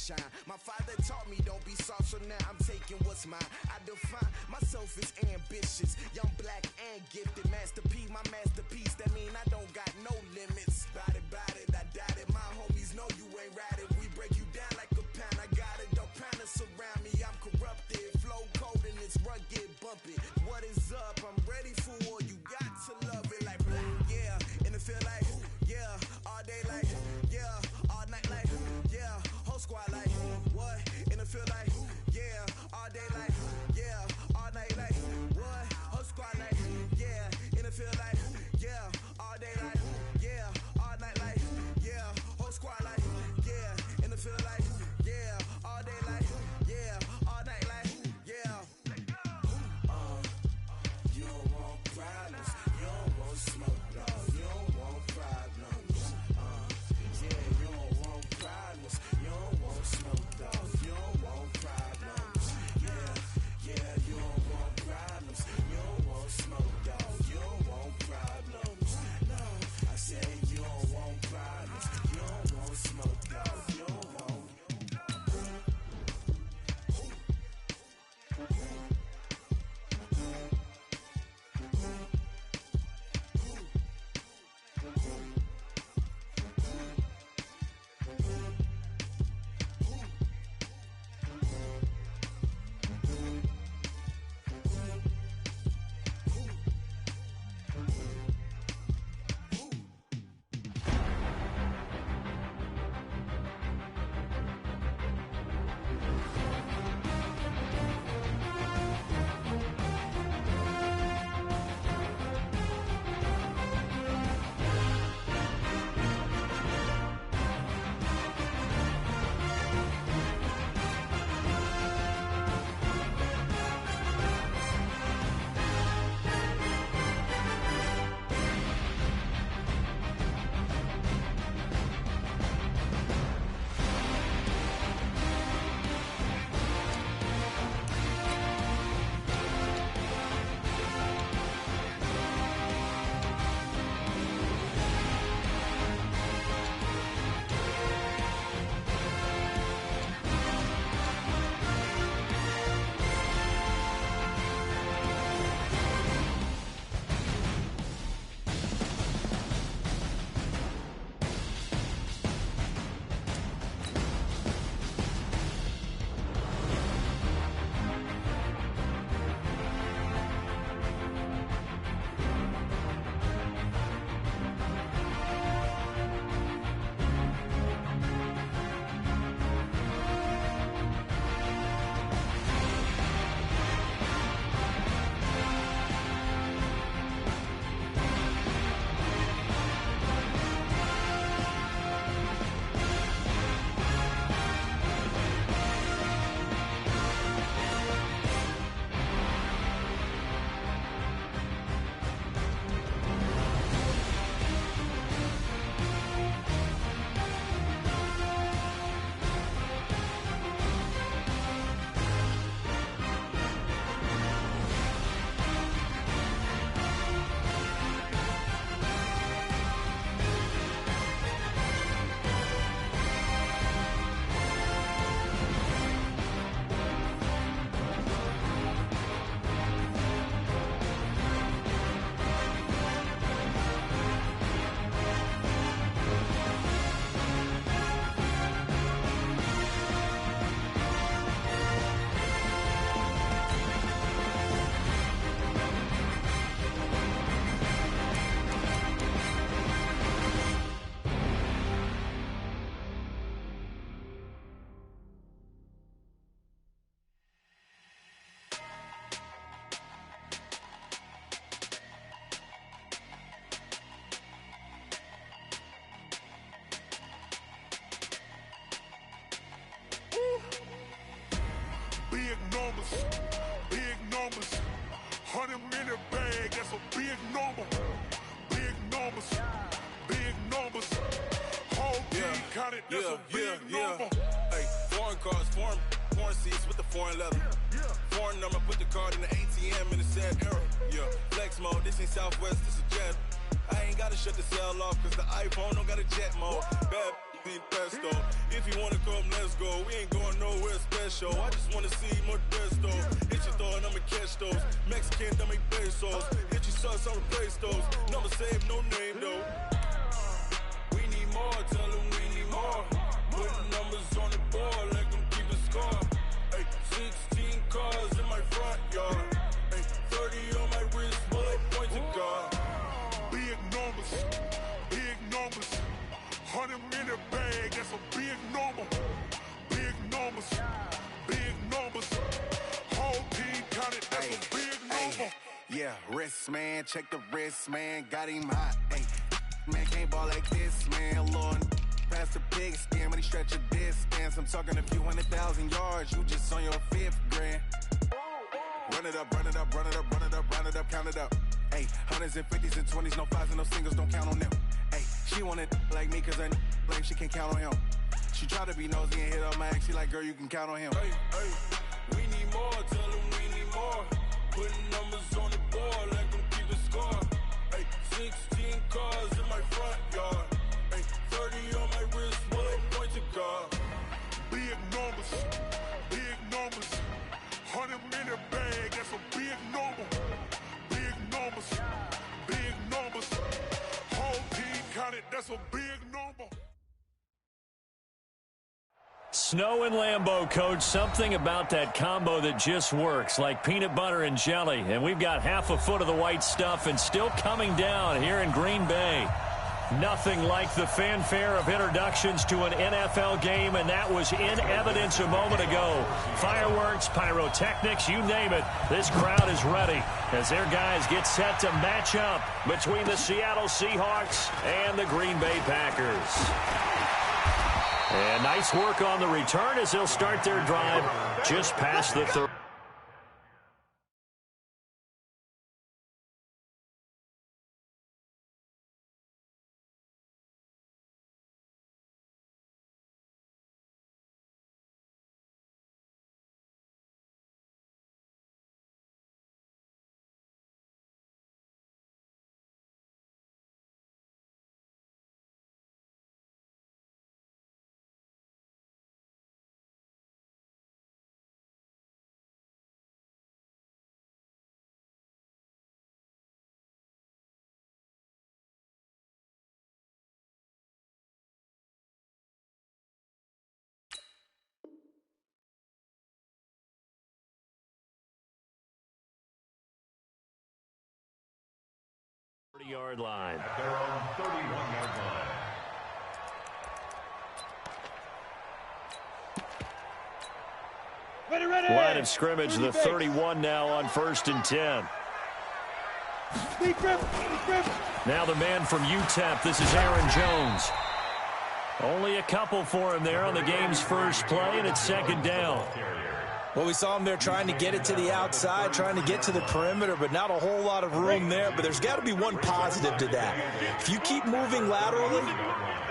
shine. My father taught me don't be soft, so now I'm taking what's mine. I define myself as ambitious, young, black, and gifted. Master P, my masterpiece, that mean I don't got no limits. Bout it, I doubt it. My homies know you ain't ride it. We break you down like a pound. I got it, don't pound to surround me. I'm corrupted, flow cold and it's rugged, bumpy. What is up? I'm ready for war. You got to love it like yeah, and it feel like yeah, all day like yeah, all night like yeah, whole squad like what? And it feel like yeah, all day like yeah, all night like what? Whole squad like yeah, and it feel like yeah, all day like yeah, all night like yeah, whole squad like yeah, and it feel like yeah, all day like yeah, all night like yeah. You don't want problems, you don't want smoke, dog. You don't want problems. Yeah, you don't want problems, you don't want smoke, dog. You don't want problems. Yeah, you don't want problems, you don't want smoke, dog. You don't want problems. No, I said you don't want problems, you don't want smoke, dog. You don't want. big numbers. 100-minute bag, that's a big number. Big numbers, big numbers. Whole team counted, that's a big number. Hey, foreign cars, foreign seats with the foreign leather. Foreign number, put the card in the ATM in the sad era. Yeah, flex mode, this ain't Southwest, this is jet. I ain't gotta shut the cell off, cause the iPhone don't got a jet mode. Bad think pesto. If you wanna come, let's go. We ain't going nowhere special. I just wanna see more desto. Hit your throw and I'ma catch those. Mexican, dummy pesos. Hit your shots, I'll replace those. Number save, no name though. We need more, tell them we need more. Putting numbers on the board, let them keep the score. Ay, 16 cars in my front yard. Ay, 30 on my wrist, bullet point to God. Big numbers, big numbers. 100 in the bag, that's a big number. Big numbers, big numbers. Whole team counted, that's a big number. Yeah, wrist man, check the wrist man, got him hot. Ay, man can't ball like this, man. Lord, past the pig skin when he stretch a distance. I'm talking a few 100,000 yards, you just on your 5th grand. Run it up, run it up, run it up, run it up, round it up, count it up. Ay, 100s and 50s and 20s, no 5s and no singles, don't count on them. Ay, she wanted like me cause I like she can count on him. She tried to be nosy and hit up my ex, she like, girl, you can count on him. Hey, hey, we need more, tell them we need more. Putting numbers on the board, let them keep the score. Hey, 16 cars in my front yard. Hey, 30 on my wrist, bullet point to God. Big numbers, big numbers. 100 in the bag, that's a big number. Big numbers, big numbers. Whole team counted, that's a big number. Snow and Lambeau, Coach. Something about that combo that just works, like peanut butter and jelly. And we've got half a foot of the white stuff and still coming down here in Green Bay. Nothing like the fanfare of introductions to an NFL game, and that was in evidence a moment ago. Fireworks, pyrotechnics, you name it. This crowd is ready as their guys get set to match up between the Seattle Seahawks and the Green Bay Packers. And nice work on the return as they'll start their drive just past the 30. Yard line. At their own 31-yard line. Ready. Line of scrimmage, the 31 now on 1st and 10. Now the man from UTEP, this is Aaron Jones. Only a couple for him there on the game's first play, and it's 2nd down. Well, we saw him there trying to get it to the outside, trying to get to the perimeter, but not a whole lot of room there. But there's got to be one positive to that. If you keep moving laterally,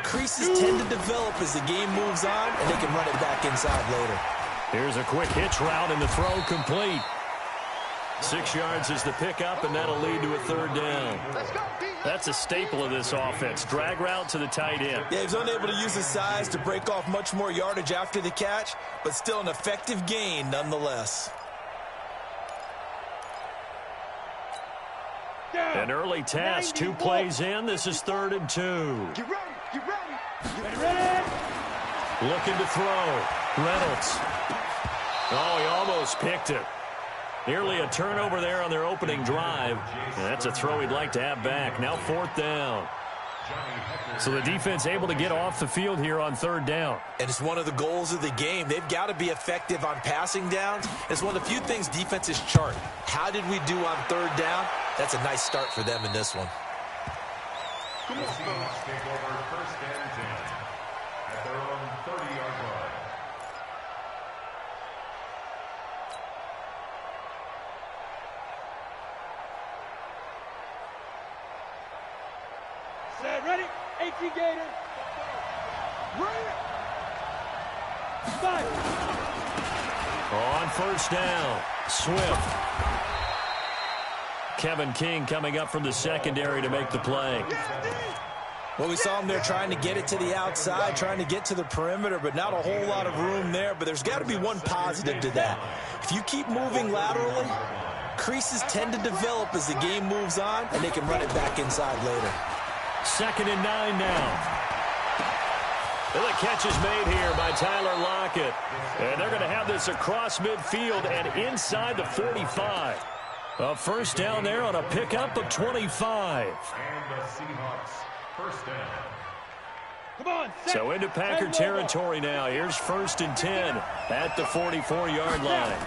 creases tend to develop as the game moves on, and they can run it back inside later. Here's a quick hitch route, and the throw complete. 6 yards is the pickup, and that'll lead to a 3rd down. That's a staple of this offense. Drag route to the tight end. Yeah, he was unable to use his size to break off much more yardage after the catch, but still an effective gain nonetheless. An early test, 2 plays in. This is 3rd and 2. Get ready. Looking to throw. Reynolds. Oh, he almost picked it. Nearly a turnover there on their opening drive. And that's a throw he'd like to have back. Now 4th down. So the defense able to get off the field here on 3rd down. And it's one of the goals of the game. They've got to be effective on passing downs. It's one of the few things defenses chart. How did we do on 3rd down? That's a nice start for them in this one. The Seahawks take over 1st and 10 at their own 30-yard line. Ready? 18 Gators. Ready? Fight. On 1st down, Swift. Kevin King coming up from the secondary to make the play. Well, we saw him there trying to get it to the outside, trying to get to the perimeter, but not a whole lot of room there. But there's got to be one positive to that. If you keep moving laterally, creases tend to develop as the game moves on, and they can run it back inside later. 2nd and 9 now. And the catch is made here by Tyler Lockett. And they're going to have this across midfield and inside the 45. A first down there on a pickup of 25. And the Seahawks, first down. Come on, so into Packer territory now. Here's 1st and 10 at the 44-yard line.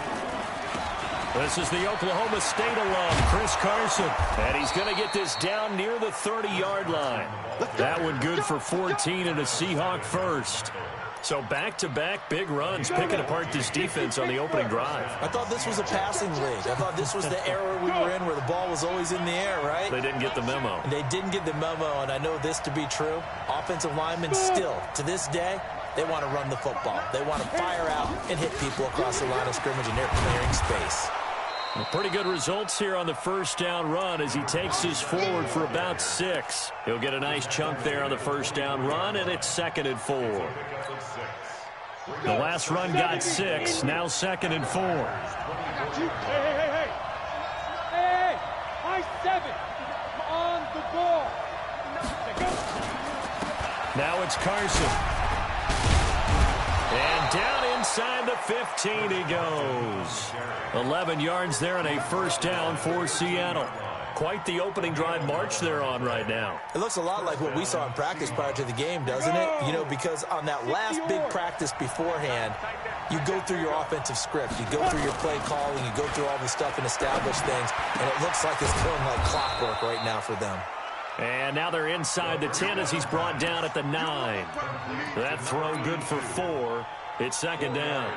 This is the Oklahoma State alum, Chris Carson. And he's going to get this down near the 30-yard line. That one good for 14 and a Seahawk first. So back-to-back big runs picking apart this defense on the opening drive. I thought this was a passing league. I thought this was the era we were in where the ball was always in the air, right? They didn't get the memo. They didn't get the memo, and I know this to be true. Offensive linemen still, to this day, they want to run the football. They want to fire out and hit people across the line of scrimmage, and they're clearing space. Well, pretty good results here on the first down run as he takes us forward for about 6. He'll get a nice chunk there on the first down run, and it's 2nd and 4. The last run got 6, now 2nd and 4. Hey, high 7 on the ball. Now it's Carson. And down inside the 15 he goes. 11 yards there and a first down for Seattle. Quite the opening drive march they're on right now. It looks a lot like what we saw in practice prior to the game, doesn't it? You know, because on that last big practice beforehand, you go through your offensive script. You go through your play calling. You go through all the stuff and establish things. And it looks like it's going like clockwork right now for them. And now they're inside the 10 as he's brought down at the 9. That throw good for 4. It's 2nd down.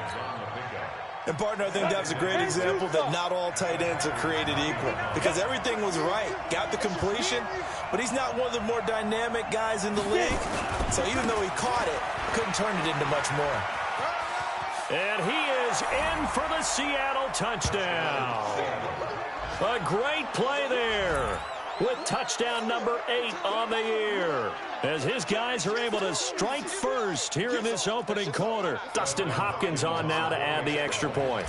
And, partner, I think that was a great example that not all tight ends are created equal. Because everything was right. Got the completion, but he's not one of the more dynamic guys in the league. So even though he caught it, couldn't turn it into much more. And he is in for the Seattle touchdown. A great play there with touchdown number 8 on the year. As his guys are able to strike first here in this opening quarter. Dustin Hopkins on now to add the extra point.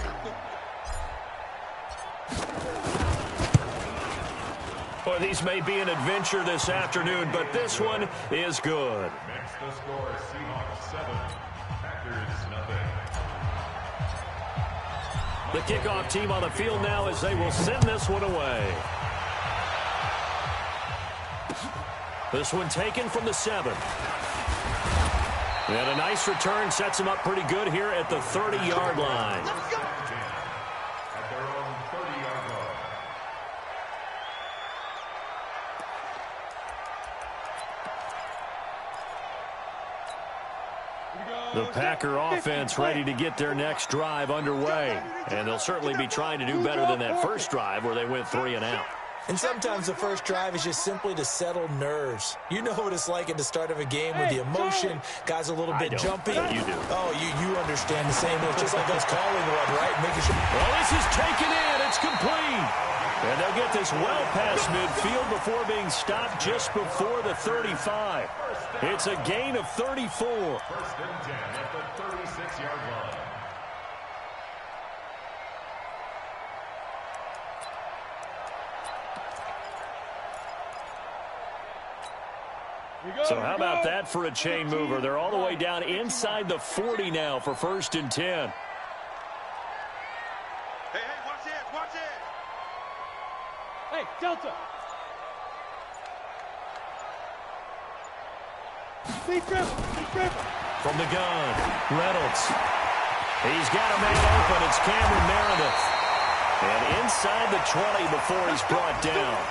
Boy, these may be an adventure this afternoon, but this one is good. Next the score, Seahawks 7, Packers nothing. The kickoff team on the field now as they will send this one away. This one taken from the 7. And a nice return sets him up pretty good here at the 30-yard line. At their own 30-yard line. The Packer offense ready to get their next drive underway. And they'll certainly be trying to do better than that first drive where they went 3 and out. And sometimes the first drive is just simply to settle nerves. You know what it's like at the start of a game with the emotion. Guys a little bit jumpy. You do. Oh, you understand the same. It's just like us calling one, right? Making sure. Well, this is taken in. It's complete. And they'll get this well past midfield before being stopped just before the 35. It's a gain of 34. 1st and 10 at the 36-yard line. So how about that for a chain mover? They're all the way down inside the 40 now for 1st and 10. Hey, watch it, watch it. Hey, Delta. Deep dribble. From the gun, Reynolds. He's got a man open. It's Cameron Meredith. And inside the 20 before he's brought down.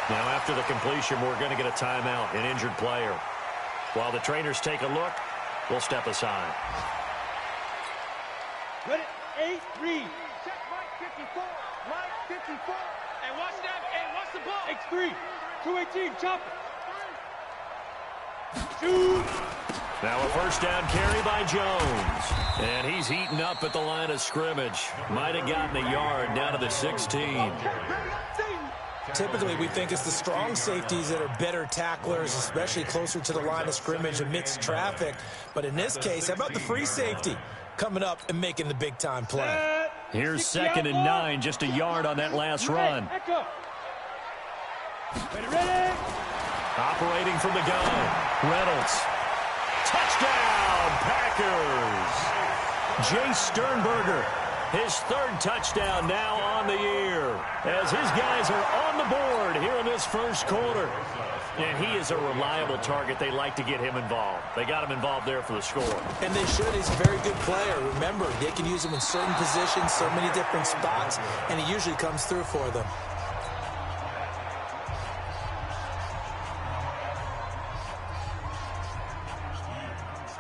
Now, after the completion, we're going to get a timeout, an injured player. While the trainers take a look, we'll step aside. Ready? 8-3. Check Mike 54, Mike 54. And watch that, and watch the ball. X3. 218, chop it. Shoot. Now a first down carry by Jones. And he's heating up at the line of scrimmage. Might have gotten a yard down to the 16. Typically, we think it's the strong safeties that are better tacklers, especially closer to the line of scrimmage amidst traffic. But in this case, how about the free safety coming up and making the big-time play? Here's 2nd and 9, just a yard on that last run. Ready. Operating from the gun, Reynolds. Touchdown, Packers! Jay Sternberger, his 3rd touchdown now on the year, as his guys are on the board here in this first quarter. And he is a reliable target. They like to get him involved. They got him involved there for the score. And they should. He's a very good player. Remember, they can use him in certain positions, so many different spots, and he usually comes through for them.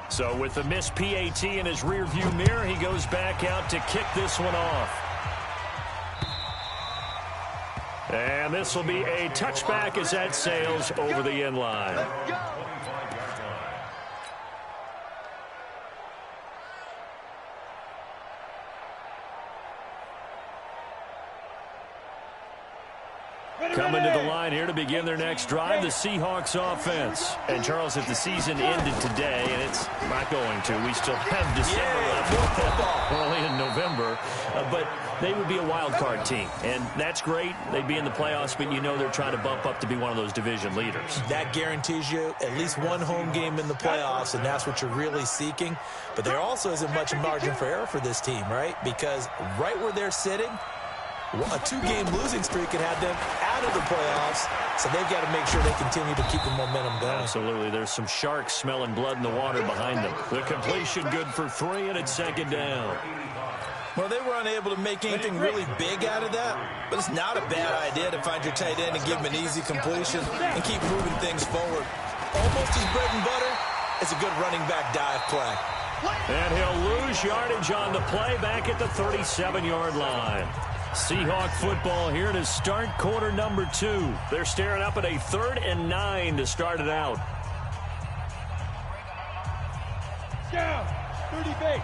So with the missed PAT in his rearview mirror, he goes back out to kick this one off. And this will be a touchback as that sails over the end line. Coming to the line here to begin their next drive, the Seahawks offense. And, Charles, if the season ended today, and it's not going to, we still have December left, early in November, but they would be a wild card team. And that's great. They'd be in the playoffs, but you know they're trying to bump up to be one of those division leaders. That guarantees you at least one home game in the playoffs, and that's what you're really seeking. But there also isn't much margin for error for this team, right? Because right where they're sitting, a 2-game losing streak could have them out of the playoffs, so they've got to make sure they continue to keep the momentum going. Absolutely. There's some sharks smelling blood in the water behind them. The completion good for 3, and it's 2nd down. Well, they were unable to make anything really big out of that, but it's not a bad idea to find your tight end and give him an easy completion and keep moving things forward. Almost his bread and butter is a good running back dive play. And he'll lose yardage on the play back at the 37-yard line. Seahawk football here to start quarter number 2. They're staring up at a 3rd and 9 to start it out. Down. 30 base.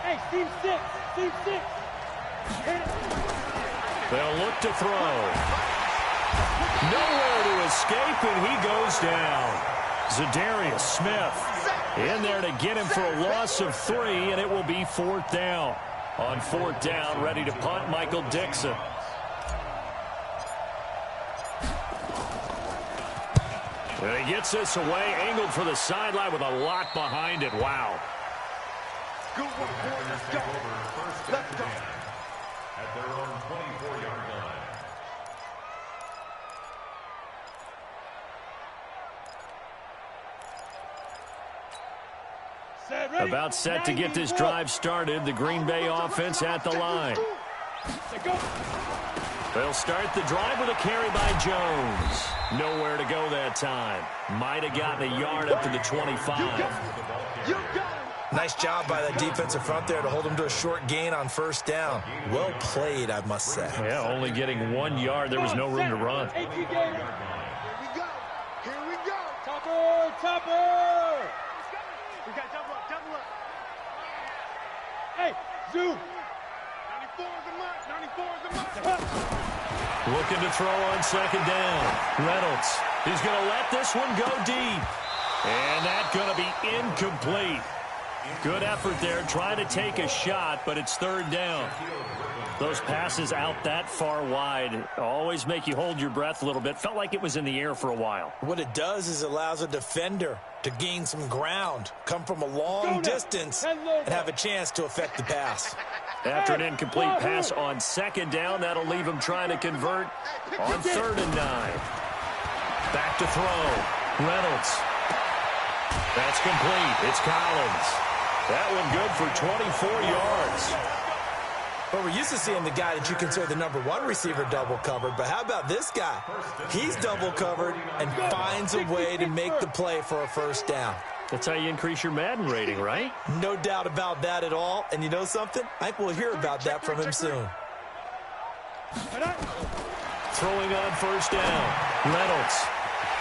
Hey, team 6. Team 6. They'll look to throw. Nowhere to escape, and he goes down. Zadarius Smith in there to get him for a loss of 3, and it will be 4th down. On 4th down, ready to punt, Michael Dixon. And he gets this away, angled for the sideline with a lot behind it. Wow. Good work, boys. Let's go. Let's go. At their own 24-yard line. About set to get this drive started. The Green Bay offense at the line. They'll start the drive with a carry by Jones. Nowhere to go that time. Might have gotten a yard up to the 25. Nice job by that defensive front there to hold him to a short gain on 1st down. Well played, I must say. Yeah, only getting 1 yard. There was no room to run. Here we go. Here we go. Topper, topper. We got double up, double up. Hey, zoom. 94 is the mark, 94 is the mark. Looking to throw on 2nd down. Reynolds. He's going to let this one go deep. And that's going to be incomplete. Good effort there, trying to take a shot, but it's 3rd down. Those passes out that far wide always make you hold your breath a little bit. Felt like it was in the air for a while. What it does is allows a defender to gain some ground, come from a long distance, and have a chance to affect the pass. After an incomplete pass on 2nd down, that'll leave him trying to convert on 3rd and 9. Back to throw. Reynolds. That's complete. It's Collins. That one good for 24 yards. Well, we're used to seeing the guy that you consider the #1 receiver double covered, but how about this guy? He's double covered and finds a way to make the play for a 1st down. That's how you increase your Madden rating, right? No doubt about that at all. And you know something? I think we'll hear about that from him soon. Throwing on 1st down. Reynolds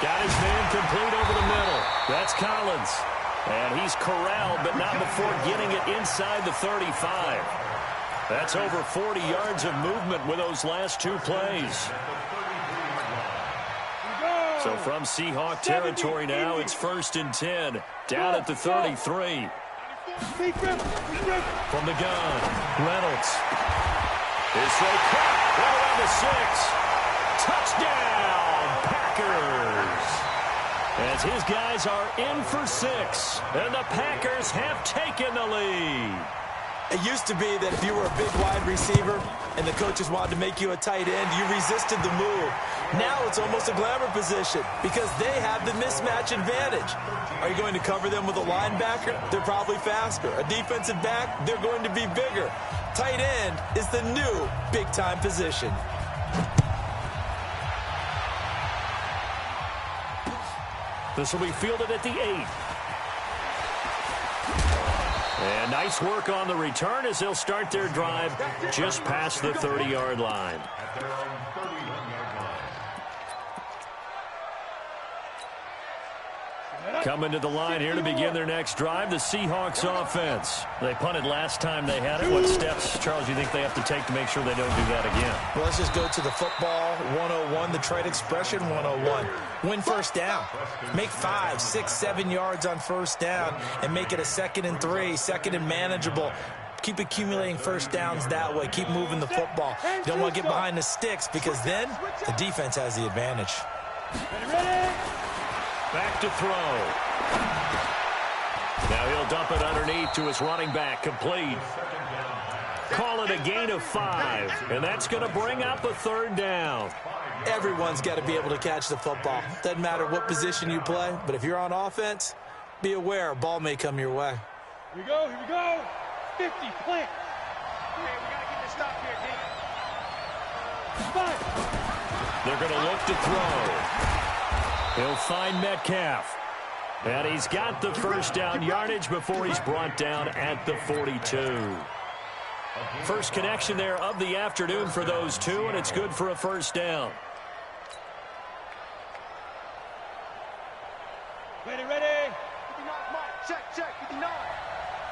got his man complete over the middle. That's Collins. And he's corralled, but not before getting it inside the 35. That's over 40 yards of movement with those last two plays. So from Seahawk territory now, it's 1st and 10. Down at the 33. From the gun, Reynolds. His throw caught right around the 6. Touchdown, Packers. As his guys are in for 6. And the Packers have taken the lead. It used to be that if you were a big wide receiver and the coaches wanted to make you a tight end, you resisted the move. Now it's almost a glamour position because they have the mismatch advantage. Are you going to cover them with a linebacker? They're probably faster. A defensive back? They're going to be bigger. Tight end is the new big-time position. This will be fielded at the 8. And nice work on the return as they'll start their drive just past the 30-yard line. Coming to the line here to begin their next drive, the Seahawks offense. They punted last time they had it. What steps, Charles, do you think they have to take to make sure they don't do that again? Well, let's just go to the football 101, the trade expression 101. Win first down. Make 5, 6, 7 yards on first down and make it a 2nd and 3, 2nd and manageable. Keep accumulating first downs that way. Keep moving the football. You don't want to get behind the sticks because then the defense has the advantage. Back to throw. Now he'll dump it underneath to his running back, complete. Call it a gain of 5, and that's going to bring up a 3rd down. Everyone's got to be able to catch the football. Doesn't matter what position you play, but if you're on offense, be aware a ball may come your way. Here we go, 50, plant. Hey, we got to get this stop here, D. 5. They're going to look to throw. He'll find Metcalf. And he's got the first down yardage before he's brought down at the 42. First connection there of the afternoon for those two, and it's good for a first down. Ready. 59, Mike. Check, 59.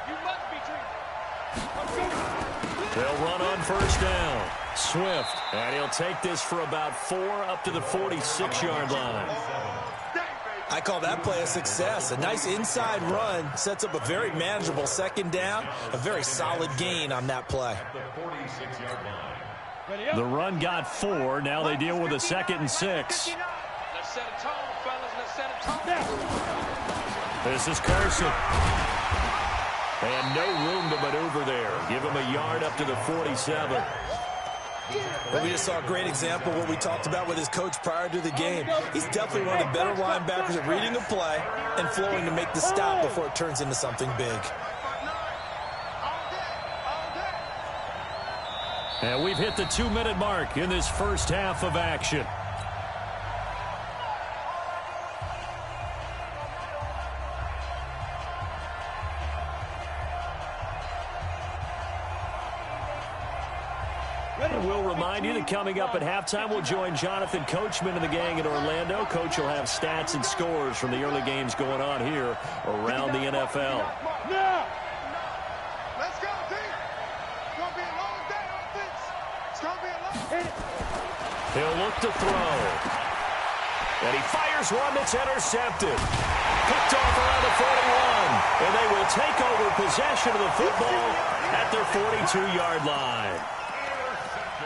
You must be treated. They'll run on first down. Swift, and he'll take this for about 4 up to the 46-yard line. I call that play a success. A nice inside run sets up a very manageable 2nd down, a very solid gain on that play. The run got 4. Now they deal with a 2nd and 6. Let's set a tone, fellas. Let's set a tone. This is Carson. And no room to maneuver there. Give him a yard up to the 47. Well, we just saw a great example of what we talked about with his coach prior to the game. He's definitely one of the better linebackers at reading a play and flowing to make the stop before it turns into something big. And we've hit the 2-minute mark in this first half of action. And we'll remind you that coming up at halftime, we'll join Jonathan Coachman and the gang in Orlando. Coach will have stats and scores from the early games going on here around the NFL. Now! Let's go, D. It's going to be a long day on offense. It's going to be a long day. He'll look to throw. And he fires one that's intercepted. Picked off around the 41. And they will take over possession of the football at their 42-yard line.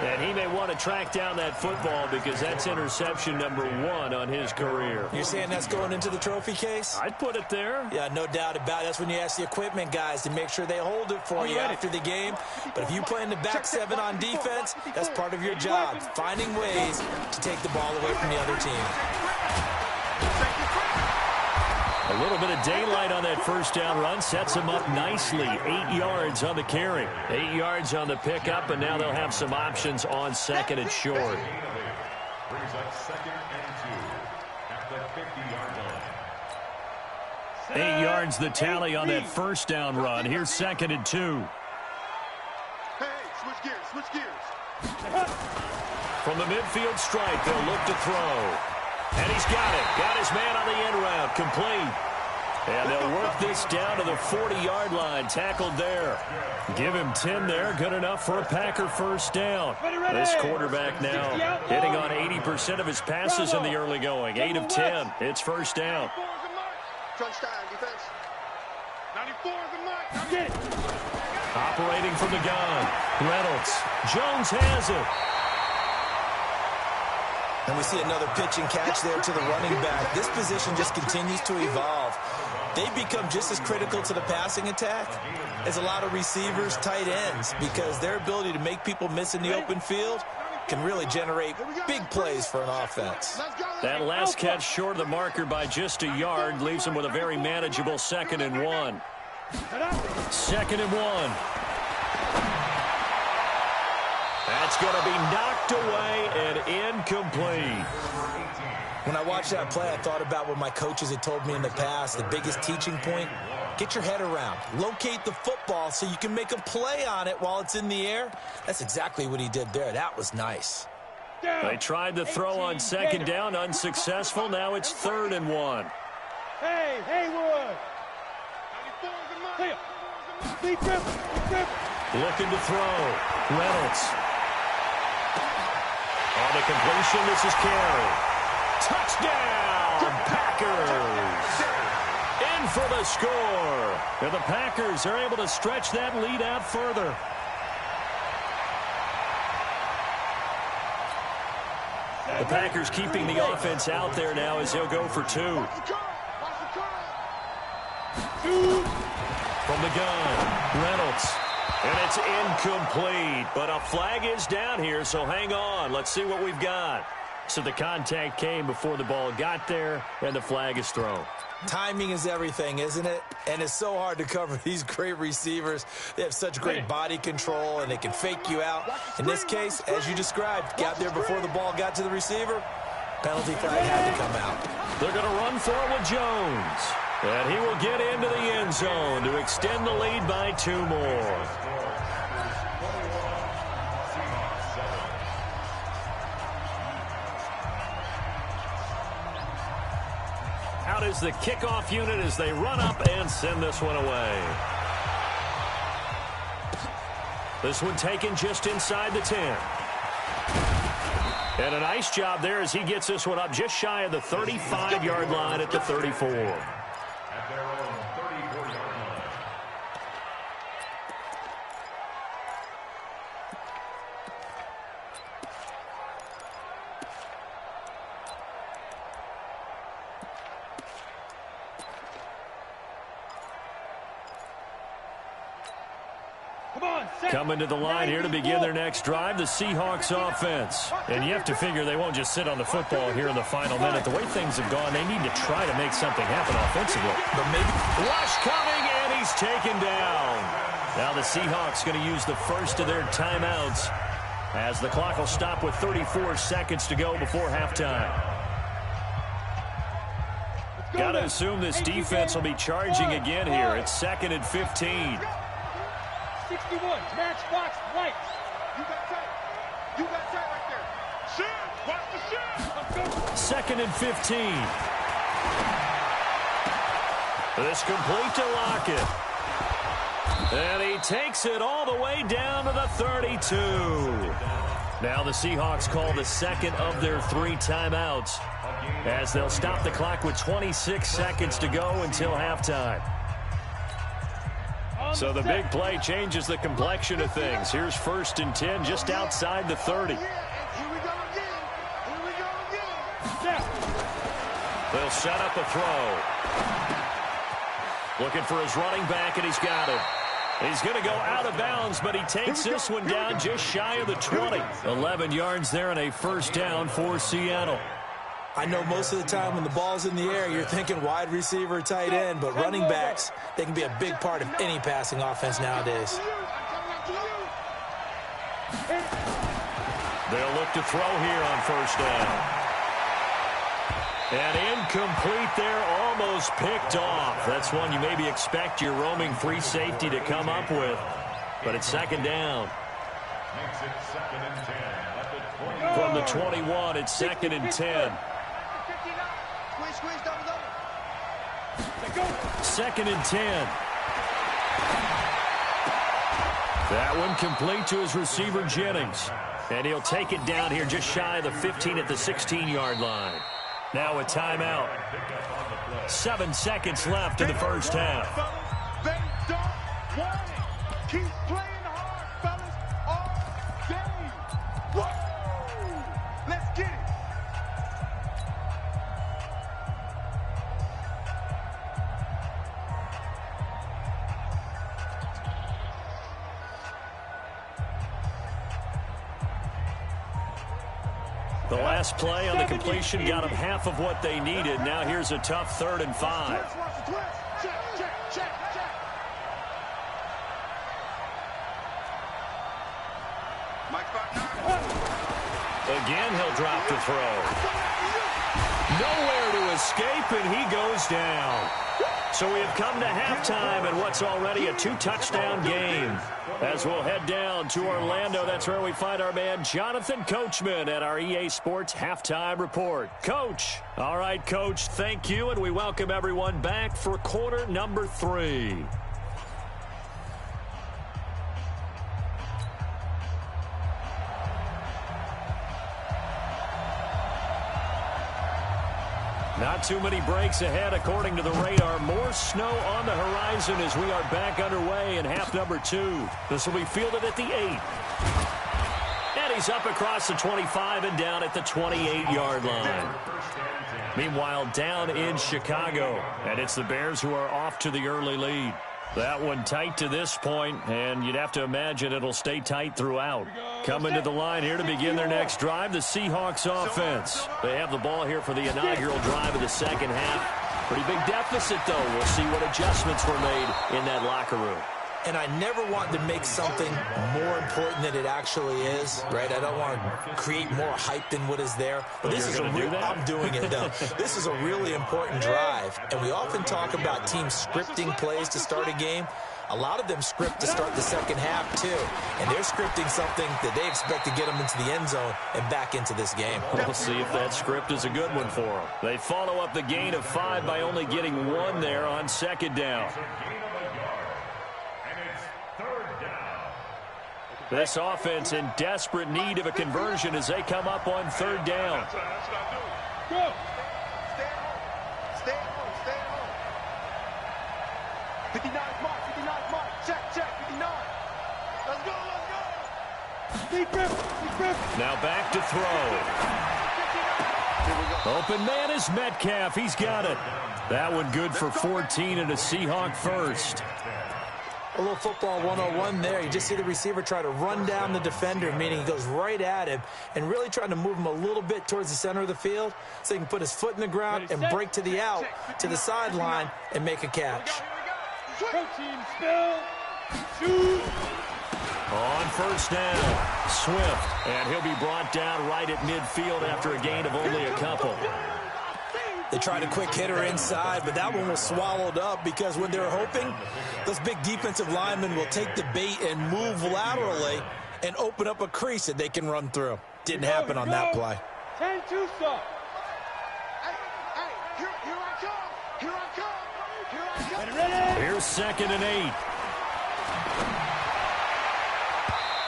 And he may want to track down that football because that's interception number 1 on his career. You're saying that's going into the trophy case? I'd put it there. Yeah, no doubt about it. That's when you ask the equipment guys to make sure they hold it for you after the game. But if you play in the back 7 on defense, that's part of your job, finding ways to take the ball away from the other team. A little bit of daylight on that first down run sets him up nicely. 8 yards on the carry. 8 yards on the pickup, and now they'll have some options on 2nd and short. Brings up 2nd and 2 at the 50-yard line. 8 yards the tally on that first down run. Here's 2nd and 2. Hey, switch gears. From the midfield stripe, they'll look to throw. And he's got it. Got his man on the end route. Complete. And they'll work this down to the 40-yard line. Tackled there. Give him 10 there. Good enough for a Packer first down. This quarterback now hitting on 80% of his passes in the early going. 8 of 10. It's first down. Crunch time, defense. 94 is the mark. Get it. Operating from the gun. Reynolds. Jones has it. And we see another pitch and catch there to the running back. This position just continues to evolve. They become just as critical to the passing attack as a lot of receivers, tight ends, because their ability to make people miss in the open field can really generate big plays for an offense. That last catch short of the marker by just a yard leaves him with a very manageable 2nd and 1. 2nd and 1. That's going to be knocked away and incomplete. When I watched that play, I thought about what my coaches had told me in the past. The biggest teaching point, get your head around. Locate the football so you can make a play on it while it's in the air. That's exactly what he did there. That was nice. They tried to throw on 2nd down, unsuccessful. Now it's 3rd and 1. Hey, Haywood. Looking to throw. Reynolds. On the completion, this is Carey. Touchdown, Packers! In for the score. And the Packers are able to stretch that lead out further. The Packers keeping the offense out there now as he'll go for 2. From the gun, Reynolds. And it's incomplete, but a flag is down here, so hang on. Let's see what we've got. So the contact came before the ball got there, and the flag is thrown. Timing is everything, isn't it? And it's so hard to cover these great receivers. They have such great body control, and they can fake you out. In this case, as you described, got there before the ball got to the receiver. Penalty flag had to come out. They're going to run for it with Jones. And he will get into the end zone to extend the lead by 2 more. Out is the kickoff unit as they run up and send this one away. This one taken just inside the 10. And a nice job there as he gets this one up just shy of the 35-yard line at the 34. At their own 34-yard line. Coming to the line here to begin their next drive, the Seahawks offense. And you have to figure they won't just sit on the football here in the final minute. The way things have gone, they need to try to make something happen offensively. But maybe Rush coming, and he's taken down. Now the Seahawks going to use the first of their timeouts as the clock will stop with 34 seconds to go before halftime. Got to assume this defense will be charging again here. It's 2nd and 15. 61, matchbox right. You got tight. You got tight right there. Shoot. Watch the shoot. Let's go. 2nd and 15. This complete to Lockett. And he takes it all the way down to the 32. Now the Seahawks call the second of their 3 timeouts as they'll stop the clock with 26 seconds to go until halftime. So the big play changes the complexion of things. Here's 1st and 10 just outside the 30. Here we go again. Here we go again. They'll set up a throw. Looking for his running back, and he's got it. He's going to go out of bounds, but he takes this one down just shy of the 20. 11 yards there and a first down for Seattle. I know most of the time when the ball's in the air, you're thinking wide receiver, tight end, but running backs, they can be a big part of any passing offense nowadays. They'll look to throw here on first down. And incomplete there, almost picked off. That's one you maybe expect your roaming free safety to come up with, but it's 2nd down. Makes it 2nd and 10 at the 20. From the 21, it's 2nd and 10. Squeeze, double. 2nd and 10. That one complete to his receiver, Jennings. And he'll take it down here just shy of the 15 at the 16-yard line. Now a timeout. 7 seconds left in the first half. They don't want it. Keep playing hard, fellas, all day. Woo! Let's get it. The last play on the completion got them half of what they needed. Now here's a tough 3rd and 5. Check. Again, he'll drop the throw. Nowhere to escape, and he goes down. So we have come to halftime in what's already a 2-touchdown game. As we'll head down to Orlando, that's where we find our man Jonathan Coachman at our EA Sports Halftime Report. Coach. All right, Coach, thank you, and we welcome everyone back for quarter number 3. Not too many breaks ahead according to the radar. More snow on the horizon as we are back underway in half number 2. This will be fielded at the 8. And he's up across the 25 and down at the 28-yard line. Meanwhile, down in Chicago, and it's the Bears who are off to the early lead. That one tight to this point, and you'd have to imagine it'll stay tight throughout. Coming to the line here to begin their next drive, the Seahawks offense. They have the ball here for the inaugural drive of the second half. Pretty big deficit, though. We'll see what adjustments were made in that locker room. And I never want to make something more important than it actually is, right? I don't want to create more hype than what is there. But this is I'm doing it, though. This is a really important drive. And we often talk about teams scripting plays to start a game. A lot of them script to start the second half, too. And they're scripting something that they expect to get them into the end zone and back into this game. We'll see if that script is a good one for them. They follow up the gain of 5 by only getting 1 there on second down. This offense in desperate need of a conversion as they come up on 3rd down. Go. Stay home. 59 mark. Check. 59. Let's go. Deep grip. Now back to throw. Open man is Metcalf. He's got it. That one good for 14 and a Seahawk first. A little football 101 there. You just see the receiver try to run down the defender, meaning he goes right at him and really trying to move him a little bit towards the center of the field so he can put his foot in the ground and break to the out, to the sideline, and make a catch. Protein spill. Shoot. On first down, Swift, and he'll be brought down right at midfield after a gain of only a couple. They tried a quick hitter inside, but that one was swallowed up because when they're hoping, those big defensive linemen will take the bait and move laterally and open up a crease that they can run through. Didn't happen on that play. 10-2 stop. Hey, here I come. Here's 2nd and 8.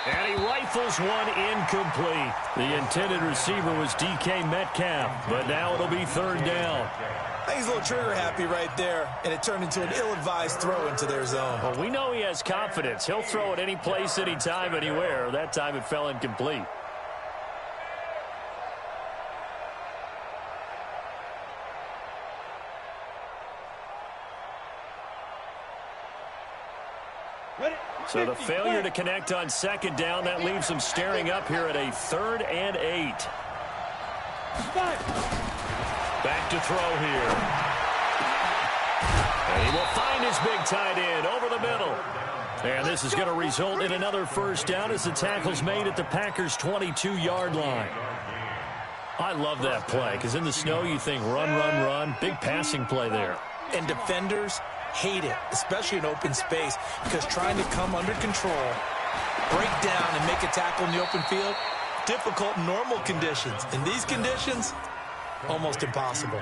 And he rifles one incomplete. The intended receiver was DK Metcalf, but now it'll be 3rd down. I think he's a little trigger happy right there, and it turned into an ill-advised throw into their zone. Well, we know he has confidence. He'll throw it any place, anytime, anywhere. That time it fell incomplete. So the failure to connect on 2nd down, that leaves him staring up here at a 3rd and 8. Back to throw here. And he will find his big tight end over the middle. And this is going to result in another first down as the tackle's made at the Packers' 22-yard line. I love that play because in the snow you think run. Big passing play there. And defenders hate it, especially in open space, because trying to come under control, break down, and make a tackle in the open field, difficult in normal conditions. In these conditions, almost impossible.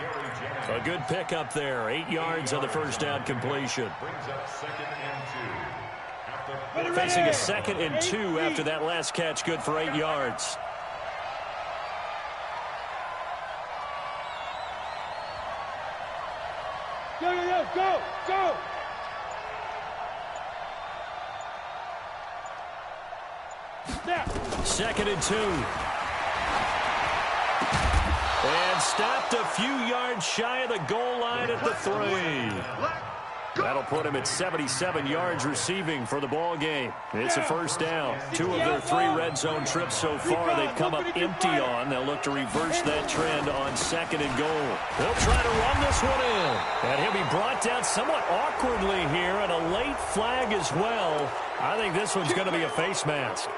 A good pickup there. 8 yards on the first down completion. Facing a 2nd and 2 after that last catch, good for 8 yards. Go! 2nd and 2. And stopped a few yards shy of the goal line at the 3. That'll put him at 77 yards receiving for the ball game. It's a first down. 2 of their 3 red zone trips so far they've come up empty on. They'll look to reverse that trend on 2nd and goal. They'll try to run this one in. And he'll be brought down somewhat awkwardly here, and a late flag as well. I think this one's going to be a face mask.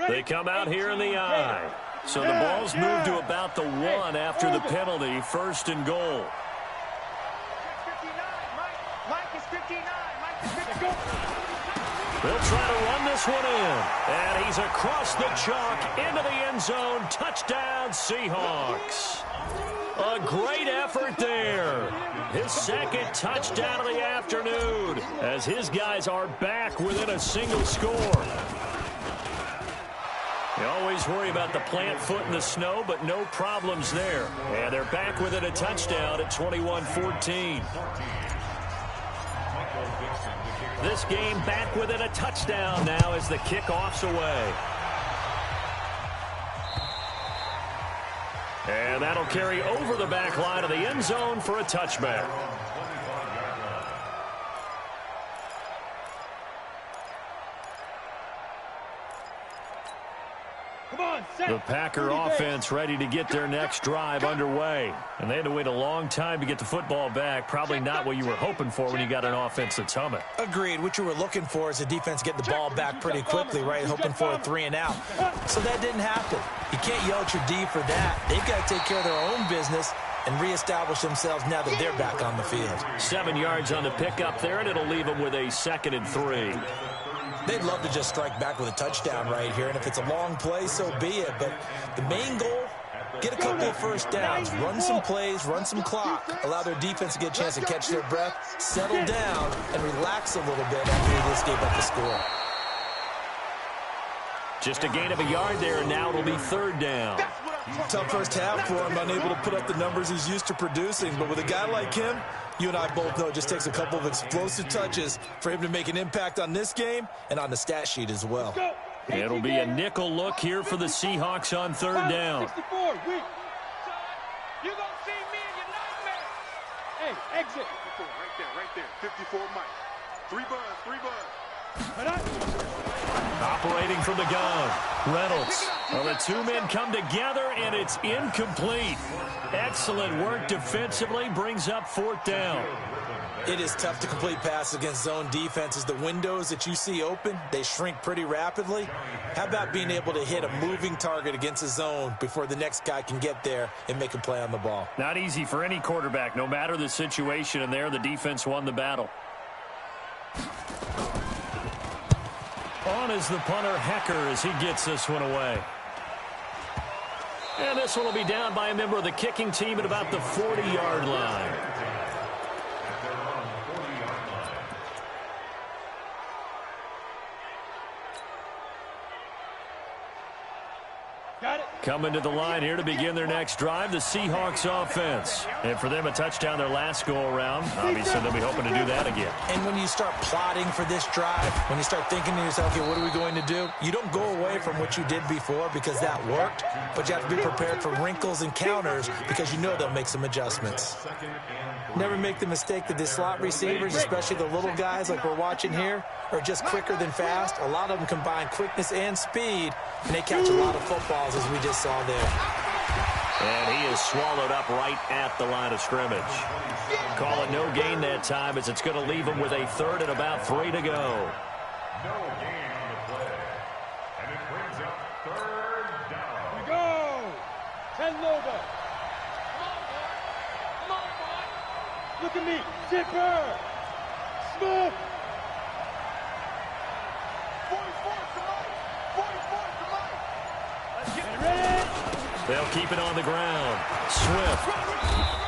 They come out here in the eye. So the ball's moved to about the 1 after the penalty. 1st and goal. Mike is 59. Mike is 59. They'll try to run this one in. And he's across the chalk into the end zone. Touchdown, Seahawks. A great effort there. His 2nd touchdown of the afternoon as his guys are back within a single score. You always worry about the plant foot in the snow, but no problems there. And they're back within a touchdown at 21-14. This game back within a touchdown now as the kickoff's away. And that'll carry over the back line of the end zone for a touchback. The Packer offense ready to get their next drive underway. And they had to wait a long time to get the football back. Probably not what you were hoping for when you got an offense that's humming. Agreed. What you were looking for is the defense getting the ball back pretty quickly, right? Hoping for a 3 and out. So that didn't happen. You can't yell at your D for that. They've got to take care of their own business and reestablish themselves now that they're back on the field. 7 yards on the pickup there, and it'll leave them with a 2nd and 3. They'd love to just strike back with a touchdown right here, and if it's a long play, so be it. But the main goal, get a couple of first downs, run some plays, run some clock, allow their defense to get a chance to catch their breath, settle down, and relax a little bit after they just gave up the score. Just a gain of a yard there, and now it'll be 3rd down. Tough first half for him, unable to put up the numbers he's used to producing. But with a guy like him, you and I both know it just takes a couple of explosive touches for him to make an impact on this game and on the stat sheet as well. It'll be a nickel look here for the Seahawks on 3rd down. You gonna see me in your nightmare. Hey, exit. 54, right there. 54, Mike. 3 buzz. Operating from the gun, Reynolds. Well, the 2 men come together, and it's incomplete. Excellent work defensively, brings up 4th down. It is tough to complete passes against zone defenses. The windows that you see open, they shrink pretty rapidly. How about being able to hit a moving target against a zone before the next guy can get there and make a play on the ball? Not easy for any quarterback, no matter the situation, and there the defense won the battle. On is the punter, Hecker, as he gets this one away. And this one will be down by a member of the kicking team at about the 40-yard line. Coming to the line here to begin their next drive, the Seahawks offense. And for them, a touchdown their last go-around. Obviously, they'll be hoping to do that again. And when you start plotting for this drive, when you start thinking to yourself, okay, what are we going to do? You don't go away from what you did before because that worked, but you have to be prepared for wrinkles and counters because you know they'll make some adjustments. Never make the mistake that the slot receivers, especially the little guys like we're watching here, are just quicker than fast. A lot of them combine quickness and speed, and they catch a lot of footballs, as we just saw there. And he is swallowed up right at the line of scrimmage. Call it no gain that time, as it's going to leave him with a 3rd and about 3 to go. No gain on the play. And it brings up 3rd down. We go. 10 over. Come on, boy. Look at me. Zipper. Smith. They'll keep it on the ground. Swift.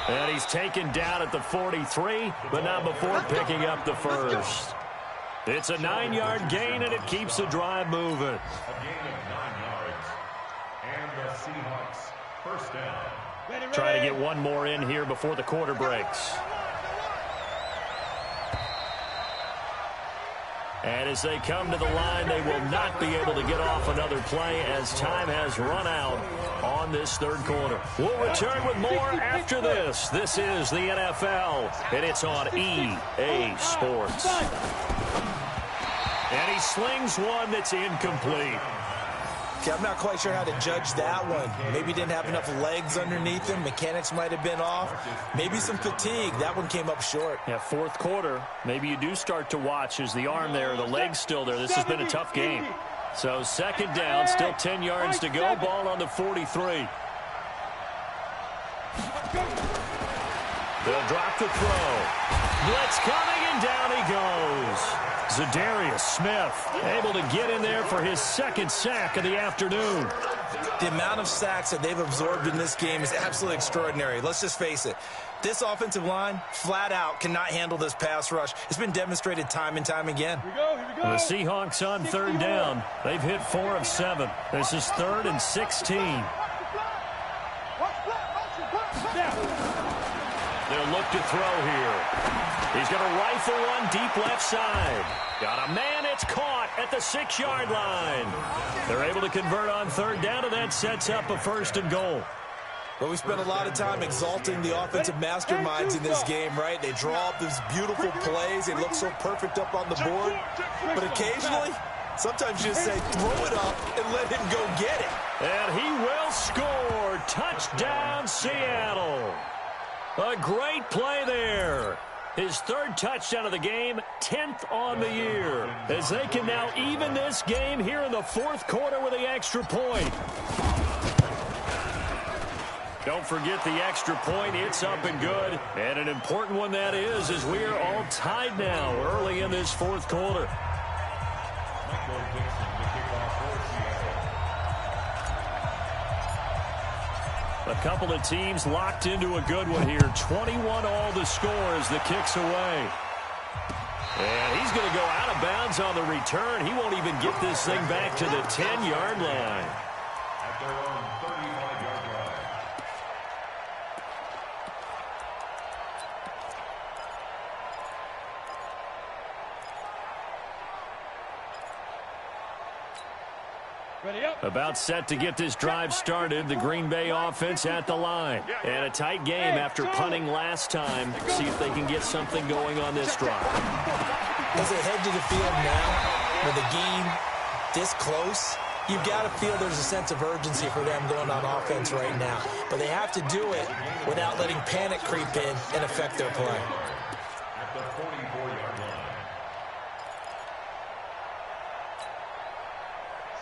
And he's taken down at the 43, but not before picking up the first. It's a 9-yard gain, and it keeps the drive moving. A gain of 9 yards. And the Seahawks first down. Try to get one more in here before the quarter breaks. And as they come to the line, they will not be able to get off another play as time has run out on this third quarter. We'll return with more after this. This is the NFL, and it's on EA Sports. And he slings one that's incomplete. Okay, I'm not quite sure how to judge that one. Maybe he didn't have enough legs underneath him. Mechanics might have been off. Maybe some fatigue. That one came up short. Yeah, fourth quarter. Maybe you do start to watch as the arm there, the leg's still there. This has been a tough game. So second down, still 10 yards to go. Ball on the 43. They'll drop the throw. Blitz coming, and down he goes. Zadarius Smith able to get in there for his second sack of the afternoon. The amount of sacks that they've absorbed in this game is absolutely extraordinary. Let's just face it. This offensive line, flat out, cannot handle this pass rush. It's been demonstrated time and time again. Here we go. The Seahawks on third down. They've hit 4 of 7. This is 3rd and 16. They'll look to throw here. He's going to rifle one deep left side. Got a man. It's caught at the 6-yard line. They're able to convert on third down, and that sets up a 1st and goal. Well, we spent a lot of time exalting the offensive masterminds in this game, right? They draw up these beautiful plays. They look so perfect up on the board. But occasionally, sometimes you just say, throw it up and let him go get it. And he will score. Touchdown, Seattle. A great play there. His 3rd touchdown of the game, 10th on the year. As they can now even this game here in the 4th quarter with the extra point. Don't forget the extra point. It's up and good. And an important one that is, as we are all tied now early in this 4th quarter. A couple of teams locked into a good one here. 21 all the score as the kick's away. And he's going to go out of bounds on the return. He won't even get this thing back to the 10-yard line. At their own 35-yard line. Ready up. About set to get this drive started. The Green Bay offense at the line. And a tight game after punting last time. See if they can get something going on this drive. As they head to the field now, with the game this close, you've got to feel there's a sense of urgency for them going on offense right now. But they have to do it without letting panic creep in and affect their play. At the 44-yard line.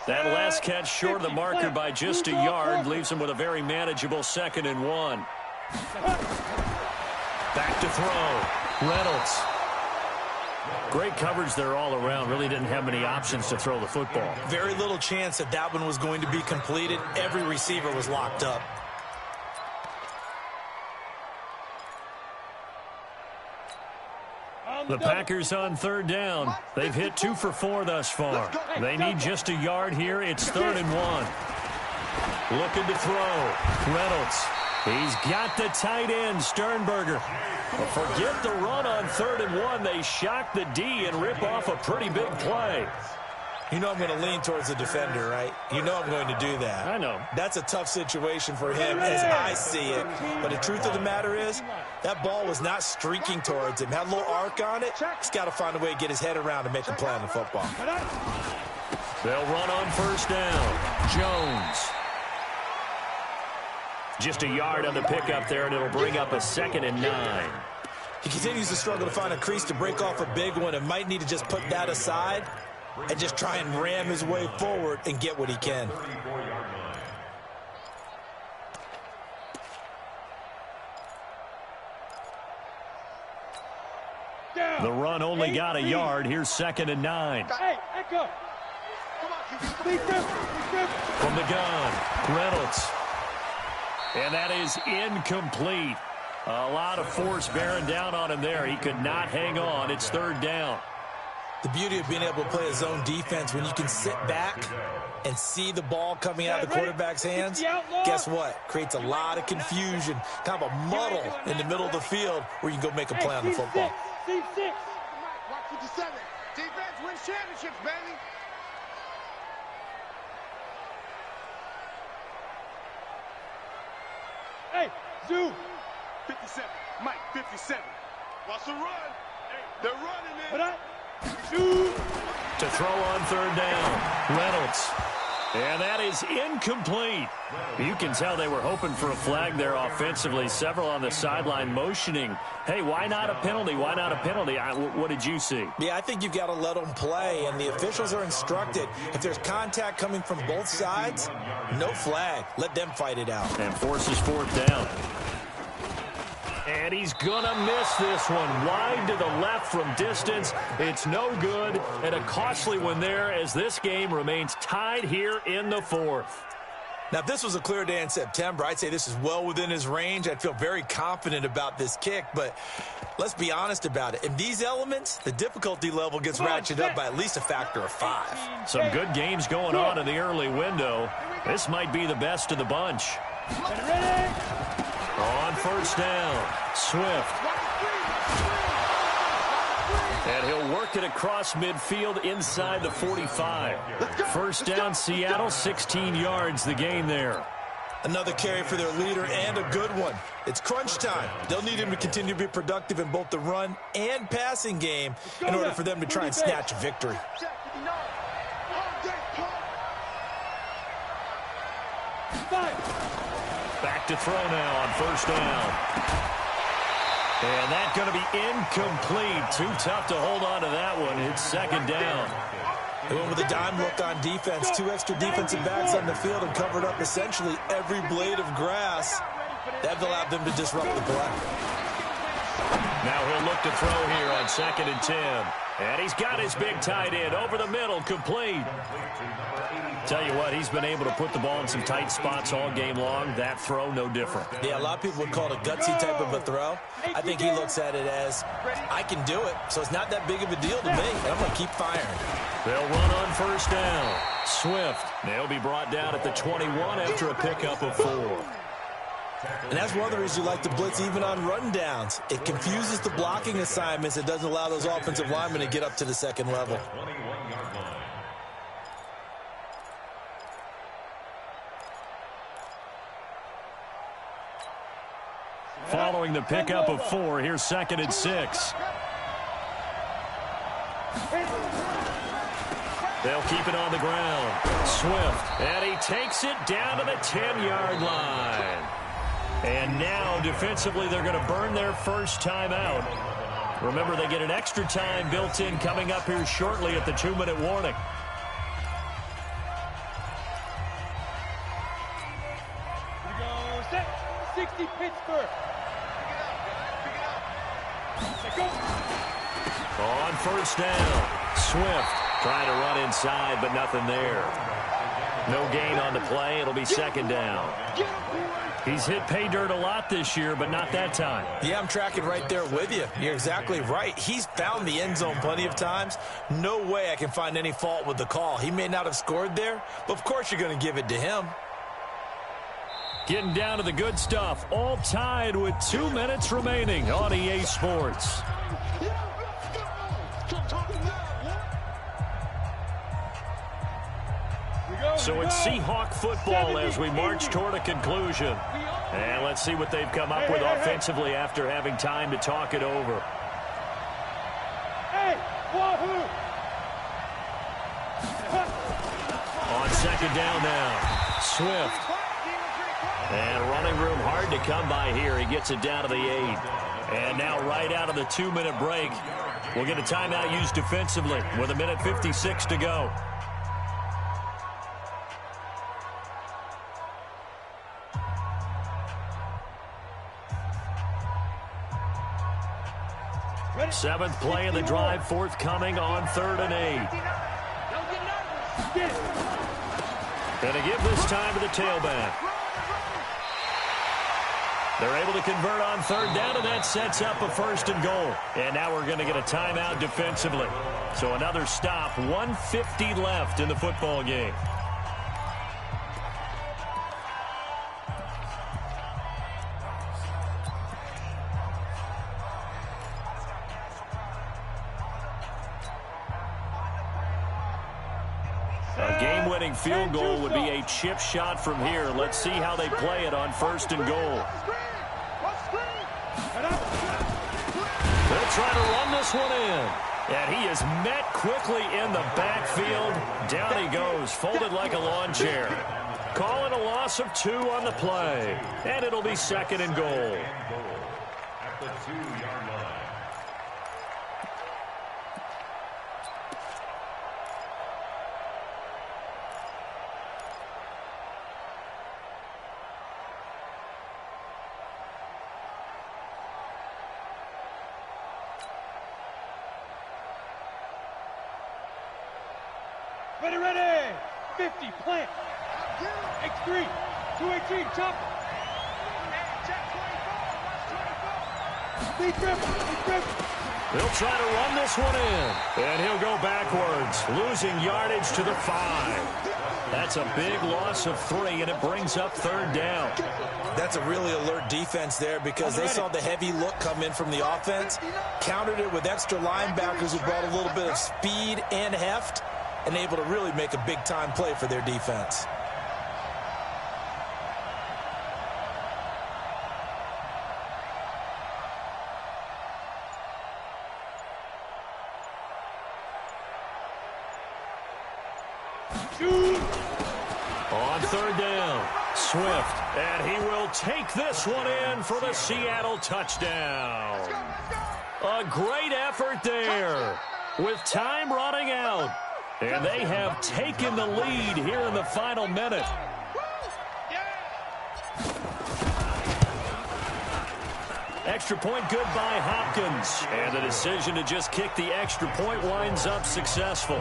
That last catch short of the marker by just a yard leaves him with a very manageable 2nd and 1. Back to throw. Reynolds. Great coverage there all around. Really didn't have many options to throw the football. Very little chance that that one was going to be completed. Every receiver was locked up. The Packers on third down. They've hit 2 for 4 thus far. They need just a yard here. It's 3rd and 1. Looking to throw. Reynolds. He's got the tight end, Sternberger. But forget the run on 3rd and 1. They shock the D and rip off a pretty big play. You know I'm going to lean towards the defender, right? You know I'm going to do that. I know. That's a tough situation for him as I see it. But the truth of the matter is, that ball was not streaking towards him. Had a little arc on it. He's got to find a way to get his head around and make the play on the football. They'll run on 1st down. Jones. Just a yard on the pickup there, and it'll bring up a 2nd and 9. He continues to struggle to find a crease to break off a big one and might need to just put that aside and just try and ram his way forward and get what he can. The run only got a yard. Here's 2nd and 9. Hey, echo. Be careful. From the gun, Reynolds. And that is incomplete. A lot of force bearing down on him there. He could not hang on. It's third down. The beauty of being able to play a zone defense when you can sit back and see the ball coming out of the quarterback's hands, guess what? Creates a lot of confusion, kind of a muddle in the middle of the field where you can go make a play on the football. C6. Watch 57. Defense wins championships, baby. Hey, Zoo. 57. Mike, 57. Watch the run. They're running it. What up? Zoo. To throw on third down, Reynolds. And that is incomplete. You can tell they were hoping for a flag there offensively. Several on the sideline motioning, hey, why not a penalty? Why not a penalty? What did you see? Yeah, I think you've got to let them play, and the officials are instructed. If there's contact coming from both sides, no flag. Let them fight it out. And forces fourth down. And he's going to miss this one. Wide to the left from distance. It's no good. And a costly one there as this game remains tied here in the fourth. Now, if this was a clear day in September, I'd say this is well within his range. I'd feel very confident about this kick. But let's be honest about it. In these elements, the difficulty level gets ratcheted up by at least a factor of 5. Some good games going on in the early window. This might be the best of the bunch. Ready? On first down, Swift. And he'll work it across midfield inside the 45. First down, Seattle, 16 yards the gain there. Another carry for their leader and a good one. It's crunch time. They'll need him to continue to be productive in both the run and passing game in order for them to try and snatch a victory. Back to throw now on first down. And that's going to be incomplete. Too tough to hold on to that one. It's second down. They went with a dime look on defense. 2 extra defensive backs on the field and covered up essentially every blade of grass. That allowed them to disrupt the play. Now he'll look to throw here on 2nd and 10. And he's got his big tight end over the middle, complete. Tell you what, he's been able to put the ball in some tight spots all game long. That throw, no different. Yeah, a lot of people would call it a gutsy type of a throw. I think he looks at it as, I can do it, so it's not that big of a deal to me, and I'm going to keep firing. They'll run on first down. Swift. They'll be brought down at the 21 after a pickup of 4. And that's one of the reasons you like to blitz even on rundowns. It confuses the blocking assignments. It doesn't allow those offensive linemen to get up to the second level. Following the pickup of 4, here's 2nd and 6. They'll keep it on the ground. Swift, and he takes it down to the 10-yard line. And now, defensively, they're going to burn their first time out. Remember, they get an extra time built in coming up here shortly at the 2-minute warning. We go set. 60 Pittsburgh. On first down, Swift trying to run inside, but nothing there. No gain on the play. It'll be 2nd down. He's hit pay dirt a lot this year, but not that time. Yeah, I'm tracking right there with you. You're exactly right. He's found the end zone plenty of times. No way I can find any fault with the call. He may not have scored there, but of course you're going to give it to him. Getting down to the good stuff. All tied with 2 minutes remaining on EA Sports. So it's Seahawk football as we march toward a conclusion. And let's see what they've come up with offensively after having time to talk it over. Hey, Wahoo! On 2nd down now, Swift. And running room hard to come by here. He gets it down to the 8. And now right out of the 2-minute break, we'll get a timeout used defensively with 1:56 to go. Seventh play of the drive forthcoming on 3rd and 8. Going to give this time to the tailback. They're able to convert on third down, and that sets up a first and goal. And now we're going to get a timeout defensively. So another stop, 1:50 left in the football game. A game-winning field goal would be a chip shot from here. Let's see how they play it on first and goal. They'll try to run this one in. And he is met quickly in the backfield. Down he goes, folded like a lawn chair. Call it a loss of 2 on the play. And it'll be second and goal. At the 2-yard line. Ready, 50, plant. X3, 218, chop. Deep grip. He'll try to run this one in. And he'll go backwards, losing yardage to the 5. That's a big loss of 3, and it brings up third down. That's a really alert defense there because they saw the heavy look come in from the offense, countered it with extra linebackers who brought a little bit of speed and heft, and able to really make a big-time play for their defense. On third down, Swift, and he will take this one in for the Seattle touchdown. A great effort there with time running out. And they have taken the lead here in the final minute. Extra point good by Hopkins. And the decision to just kick the extra point winds up successful.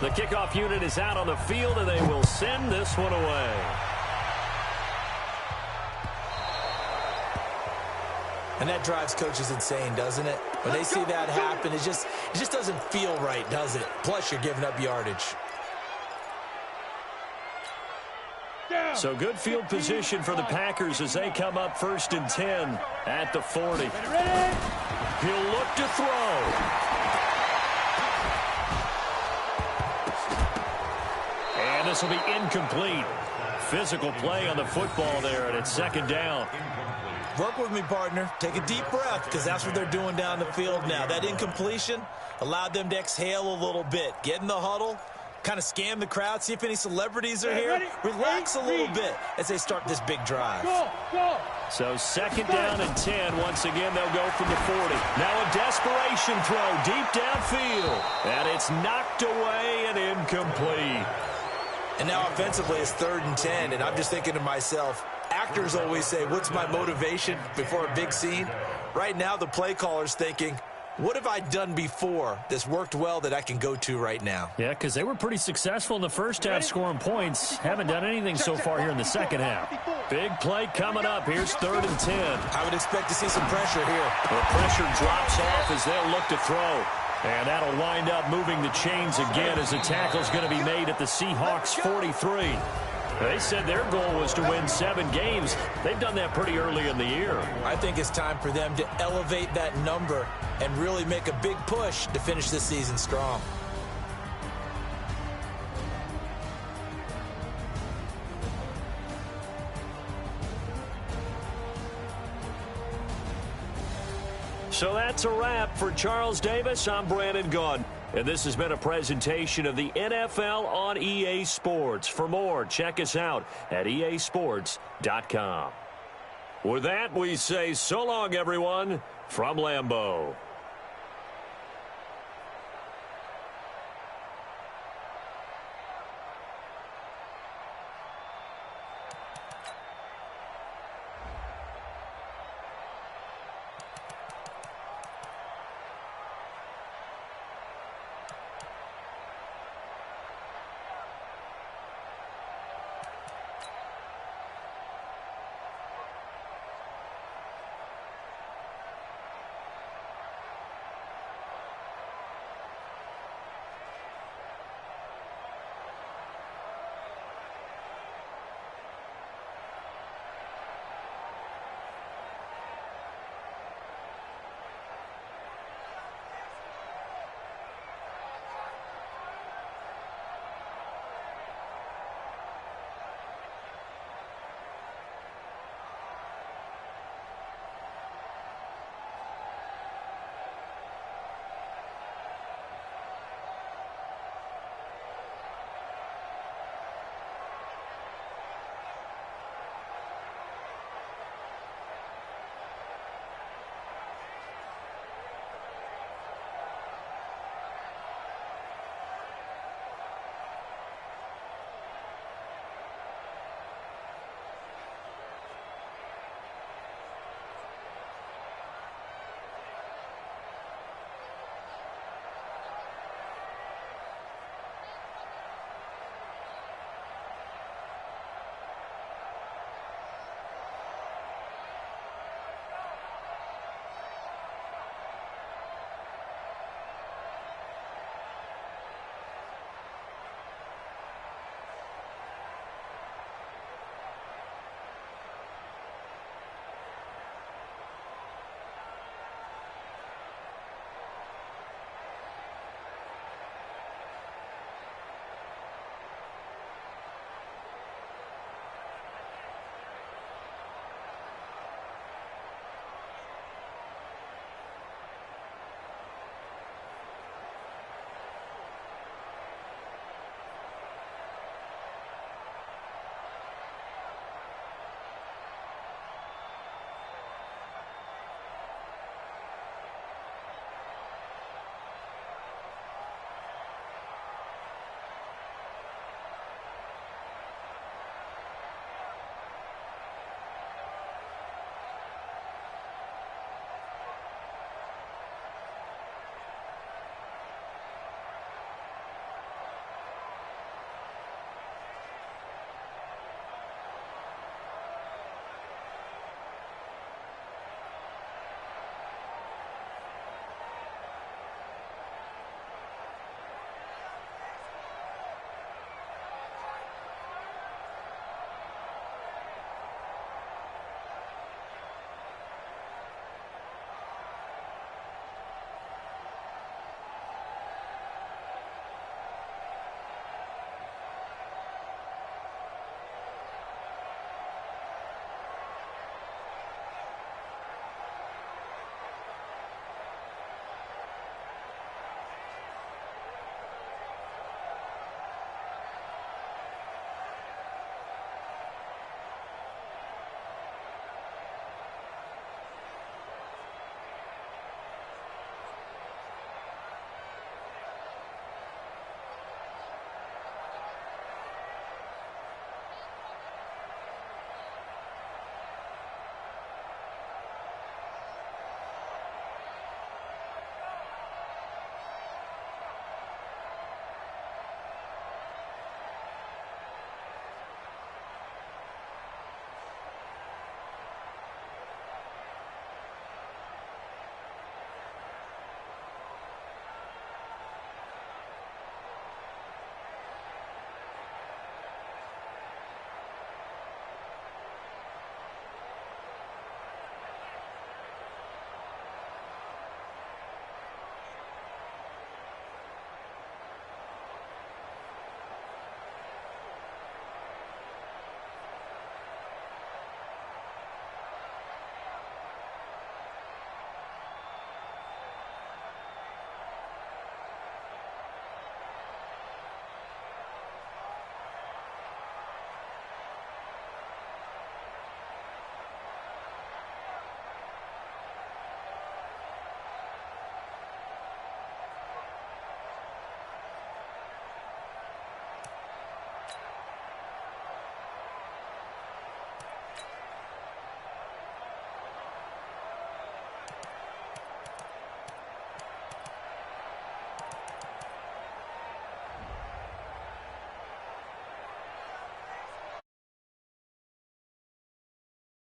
The kickoff unit is out on the field, and they will send this one away. And that drives coaches insane, doesn't it? When they see that happen, it just doesn't feel right, does it? Plus, you're giving up yardage. So good field position for the Packers as they come up 1st and 10 at the 40. He'll look to throw. And this will be incomplete. Physical play on the football there, and it's second down. Work with me, partner. Take a deep breath, because that's what they're doing down the field now. That incompletion allowed them to exhale a little bit. Get in the huddle, kind of scan the crowd, see if any celebrities are here. Relax a little bit as they start this big drive. So second down and 10. Once again, they'll go from the 40. Now a desperation throw deep downfield. And it's knocked away and incomplete. And now offensively it's 3rd and 10. And I'm just thinking to myself, actors always say, what's my motivation before a big scene? Right now the play caller's thinking, what have I done before that's worked well that I can go to right now? Yeah, because they were pretty successful in the first half scoring points. Haven't done anything so far here in the second half. Big play coming up. Here's 3rd and 10. I would expect to see some pressure here. The pressure drops off as they'll look to throw. And that'll wind up moving the chains again as the tackle's going to be made at the Seahawks 43. They said their goal was to win 7 games. They've done that pretty early in the year. I think it's time for them to elevate that number and really make a big push to finish this season strong. So that's a wrap for Charles Davis. I'm Brandon Gunn. And this has been a presentation of the NFL on EA Sports. For more, check us out at easports.com. With that, we say so long, everyone, from Lambeau.